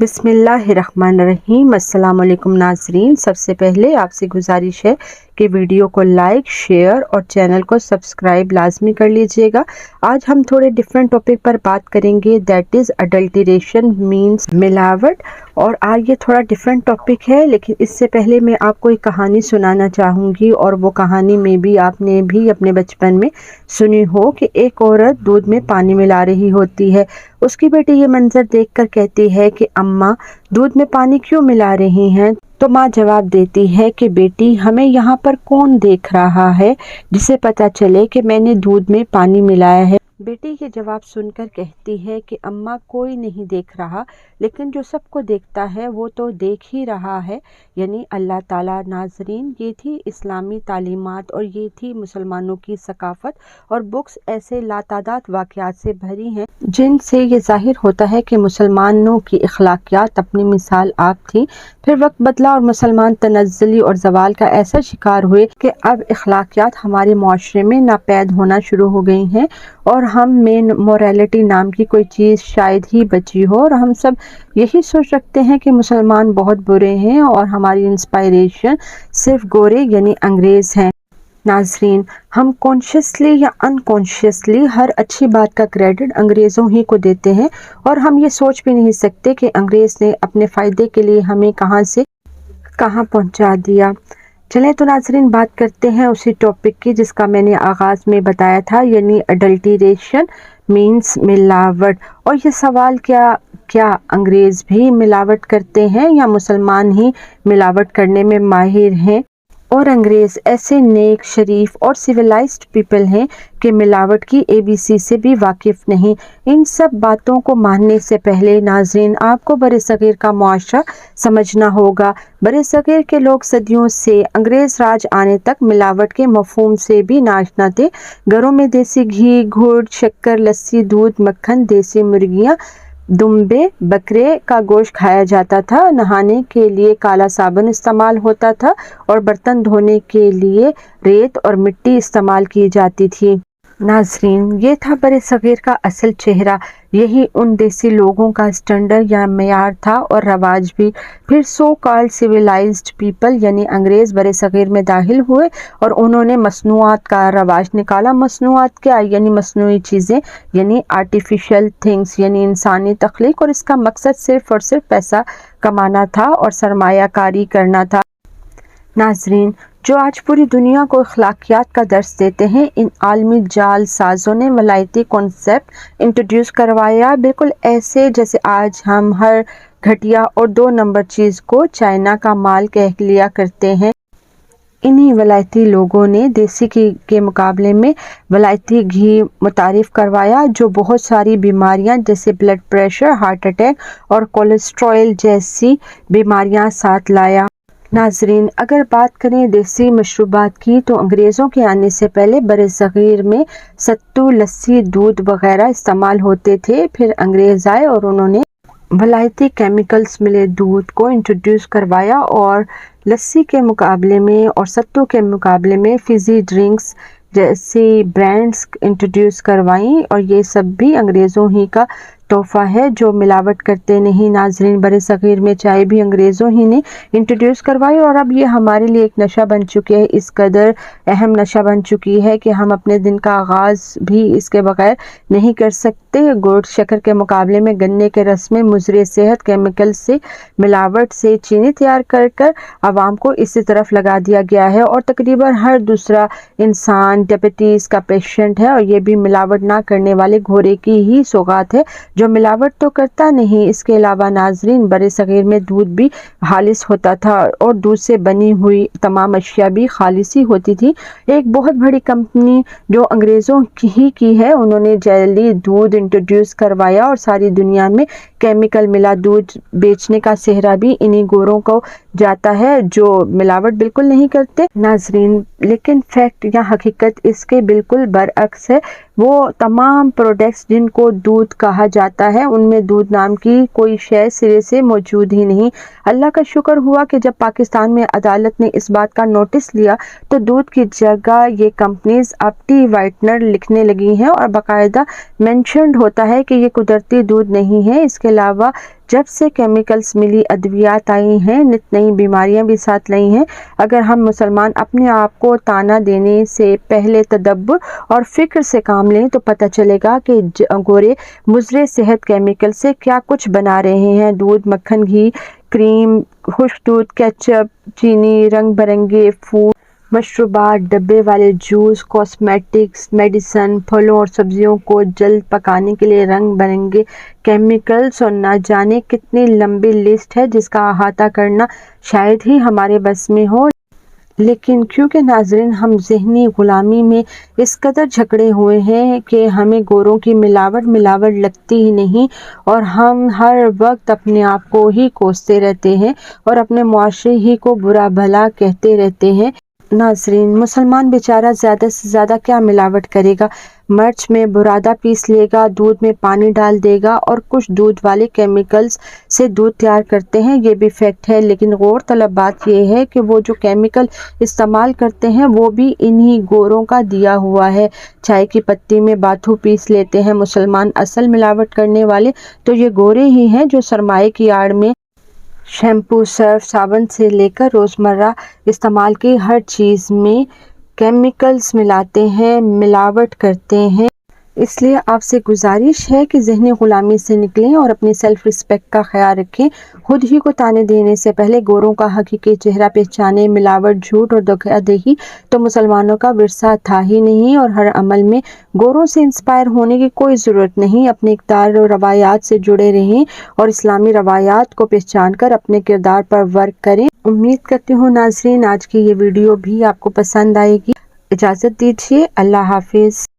बिस्मिल्लाहिर्रहमानिर्रहीम। अस्सलाम वालेकुम नाज़रीन, सबसे पहले आपसे गुजारिश है कि वीडियो को लाइक, शेयर और चैनल को सब्सक्राइब लाजमी कर लीजिएगा। आज हम थोड़े डिफरेंट टॉपिक पर बात करेंगे, दैट इज़ अडल्ट्रेशन मीन्स मिलावट। और आज ये थोड़ा डिफरेंट टॉपिक है, लेकिन इससे पहले मैं आपको एक कहानी सुनाना चाहूँगी, और वो कहानी में भी आपने भी अपने बचपन में सुनी हो कि एक औरत दूध में पानी मिला रही होती है। उसकी बेटी ये मंजर देखकर कहती है कि अम्मा, दूध में पानी क्यों मिला रही हैं? तो माँ जवाब देती है कि बेटी, हमें यहाँ पर कौन देख रहा है जिसे पता चले कि मैंने दूध में पानी मिलाया है। बेटी ये जवाब सुनकर कहती है कि अम्मा, कोई नहीं देख रहा, लेकिन जो सबको देखता है वो तो देख ही रहा है, यानी अल्लाह ताला। नाजरीन, ये थी इस्लामी तालीमात और ये थी मुसलमानों की सकाफत, और बुक्स ऐसे लातादाद वाक़यात से भरी हैं जिनसे ये ज़ाहिर होता है कि मुसलमानों की अखलाकियात अपनी मिसाल आप थी। फिर वक्त बदला और मुसलमान तनज़्ज़ुली और ज़वाल का ऐसा शिकार हुए कि अब अखलाकियात हमारे माशरे में नापैद होना शुरू हो गई हैं, और हम में मोरालिटी नाम की कोई चीज़ शायद ही बची हो, और हम सब यही सोच रखते हैं कि मुसलमान बहुत बुरे हैं और हमारी इंस्पायरेशन सिर्फ गोरे यानी अंग्रेज़ हैं। नाज़रीन, हम कॉन्शियसली या अनकॉन्शियसली हर अच्छी बात का क्रेडिट अंग्रेज़ों ही को देते हैं, और हम ये सोच भी नहीं सकते कि अंग्रेज़ ने अपने फ़ायदे के लिए हमें कहाँ से कहाँ पहुँचा दिया। चलें तो नाज़रीन, बात करते हैं उसी टॉपिक की जिसका मैंने आगाज़ में बताया था, यानी अडल्ट्रेशन मीन्स मिलावट। और ये सवाल, क्या अंग्रेज़ भी मिलावट करते हैं या मुसलमान ही मिलावट करने में माहिर हैं? और अंग्रेज़ ऐसे नेक, शरीफ और सिविलाइज्ड पीपल हैं कि मिलावट की ABC से भी वाकिफ़ नहीं। इन सब बातों को मानने से पहले नाज़रीन, आपको बरे-सग़ीर का मुआशरा समझना होगा। बरे-सग़ीर के लोग सदियों से अंग्रेज़ राज आने तक मिलावट के मफ़हूम से भी नाशना थे। घरों में देसी घी, गुड़, शक्कर, लस्सी, दूध, मक्खन, देसी मुर्गियाँ, दुम्बे, बकरे का गोश्त खाया जाता था। नहाने के लिए काला साबुन इस्तेमाल होता था, और बर्तन धोने के लिए रेत और मिट्टी इस्तेमाल की जाती थी। नाज़रीन, ये था बरे-सग़ीर का असल चेहरा। यही उन देसी लोगों का स्टैंडर्ड या मेयार था और रवाज भी। फिर सो कॉल्ड सिविलाइज्ड पीपल यानी अंग्रेज़ बरे-सग़ीर में दाखिल हुए, और उन्होंने मसनूआत का रवाज निकाला। मसनूआत क्या? यानी मसनूई चीज़ें, यानी आर्टिफिशियल थिंग्स, यानी इंसानी तख्लीक, और इसका मकसद सिर्फ़ और सिर्फ पैसा कमाना था और सरमायाकारी करना था। नाज़रीन, जो आज पूरी दुनिया को अखलाकियात का दर्स देते हैं, इन आलमी जाल साजों ने वलायती कॉन्सेप्ट इंट्रोड्यूस करवाया, बिल्कुल ऐसे जैसे आज हम हर घटिया और 2 नंबर चीज़ को चाइना का माल कह लिया करते हैं। इन्हीं वलायती लोगों ने देसी घी के मुकाबले में वलायती घी मुतारिफ करवाया, जो बहुत सारी बीमारियां जैसे ब्लड प्रेशर, हार्ट अटैक और कोलेस्ट्रॉल जैसी बीमारियां साथ लाया। नाज़रीन, अगर बात करें देसी मशरूबात की, तो अंग्रेज़ों के आने से पहले बरे-सग़ीर में सत्तू, लस्सी, दूध वग़ैरह इस्तेमाल होते थे। फिर अंग्रेज़ आए और उन्होंने वलायती केमिकल्स मिले दूध को इंट्रोड्यूस करवाया, और लस्सी के मुकाबले में और सत्तू के मुकाबले में फ़िज़ी ड्रिंक्स जैसी ब्रांड्स इंट्रोड्यूस करवाई, और ये सब भी अंग्रेज़ों ही का तोहफ़ा है जो मिलावट करते नहीं। नाज़रीन, बरे-सग़ीर में चाय भी अंग्रेज़ों ही ने इंट्रोड्यूस करवाई, और अब ये हमारे लिए एक नशा बन चुकी है। इस कदर अहम नशा बन चुकी है कि हम अपने दिन का आगाज़ भी इसके बगैर नहीं कर सकते। गुड़ शक्कर के मुकाबले में गन्ने के रस में मुज़र सेहत केमिकल से मिलावट से चीनी तैयार कर कर आवाम को इसी तरफ लगा दिया गया है, और तकरीबन हर दूसरा इंसान डायबिटीज़ का पेशेंट है, और ये भी मिलावट ना करने वाले घोड़े की ही सौगात है जो मिलावट तो करता नहीं। इसके अलावा नाज़रीन, बरे-सग़ीर में दूध भी खालिस होता था, और दूध से बनी हुई तमाम अशिया भी खालिस ही होती थी। एक बहुत बड़ी कंपनी जो अंग्रेज़ों की है, उन्होंने जैली दूध इंट्रोड्यूस करवाया, और सारी दुनिया में केमिकल मिला दूध बेचने का सेहरा भी इन्हीं गोरों को जाता है जो मिलावट बिल्कुल नहीं करते। नाज़रीन, लेकिन फैक्ट या हकीकत इसके बिल्कुल बरअक्स है। वो तमाम प्रोडक्ट्स जिनको दूध कहा जाता है, उनमें दूध नाम की कोई शय सिरे से मौजूद ही नहीं। अल्लाह का शुक्र हुआ कि जब पाकिस्तान में अदालत ने इस बात का नोटिस लिया, तो दूध की जगह ये कंपनीज अब टी वाइटनर लिखने लगी हैं, और बाकायदा मेंशन्ड होता है कि ये कुदरती दूध नहीं है। इसके अलावा جب سے کیمیکلز ملی ادویات آئی ہیں، نت نئی بیماریاں بھی ساتھ لائی ہیں۔ اگر ہم مسلمان اپنے آپ کو تانا دینے سے پہلے تدبر اور فکر سے کام لیں تو پتہ چلے گا کہ گورے مضر صحت کیمیکل سے کیا کچھ بنا رہے ہیں۔ دودھ، مکھن، گھی، کریم، خشک دودھ، کیچپ، چینی، رنگ برنگے فوڈ، مشروبات، ڈبے والے جوس، کاسمیٹکس، میڈیسن، پھلوں اور سبزیوں کو جلد پکانے کے لیے رنگ برنگے کیمیکلز اور نہ جانے کتنی لمبی لسٹ ہے جس کا احاطہ کرنا شاید ہی ہمارے بس میں ہو۔ لیکن کیونکہ ناظرین ہم ذہنی غلامی میں اس قدر جکڑے ہوئے ہیں کہ ہمیں گوروں کی ملاوٹ لگتی ہی نہیں اور ہم ہر وقت اپنے آپ کو ہی کوستے رہتے ہیں اور اپنے معاشرے ہی کو برا بھلا کہتے رہتے ہیں۔ ناظرین مسلمان بیچارہ زیادہ سے زیادہ کیا ملاوٹ کرے گا؟ مرچ میں برادہ پیس لے گا، دودھ میں پانی ڈال دے گا اور کچھ دودھ والے کیمیکلز سے دودھ تیار کرتے ہیں، یہ بھی فیکٹ ہے۔ لیکن غور طلب بات یہ ہے کہ وہ جو کیمیکل استعمال کرتے ہیں وہ بھی انہی گوروں کا دیا ہوا ہے۔ چائے کی پتی میں باتھو پیس لیتے ہیں مسلمان، اصل ملاوٹ کرنے والے تو یہ گورے ہی ہیں جو سرمایے کی آڑ میں شیمپو، سرف، صابن سے لے کر روزمرہ استعمال کی ہر چیز میں کیمیکلز ملاتے ہیں، ملاوٹ کرتے ہیں۔ اس لیے آپ سے گزارش ہے کہ ذہنی غلامی سے نکلیں اور اپنی سیلف رسپیکٹ کا خیال رکھیں۔ خود ہی کو تانے دینے سے پہلے گوروں کا حقیقی چہرہ پہچانیں۔ ملاوٹ، جھوٹ اور دھوکہ دہی تو مسلمانوں کا ورثہ تھا ہی نہیں اور ہر عمل میں گوروں سے انسپائر ہونے کی کوئی ضرورت نہیں۔ اپنے اقدار و روایات سے جڑے رہیں اور اسلامی روایات کو پہچان کر اپنے کردار پر ورک کریں۔ امید کرتی ہوں ناظرین آج کی یہ ویڈیو بھی آپ کو پسند آئے گی۔ اجازت دیجیے، اللہ حافظ۔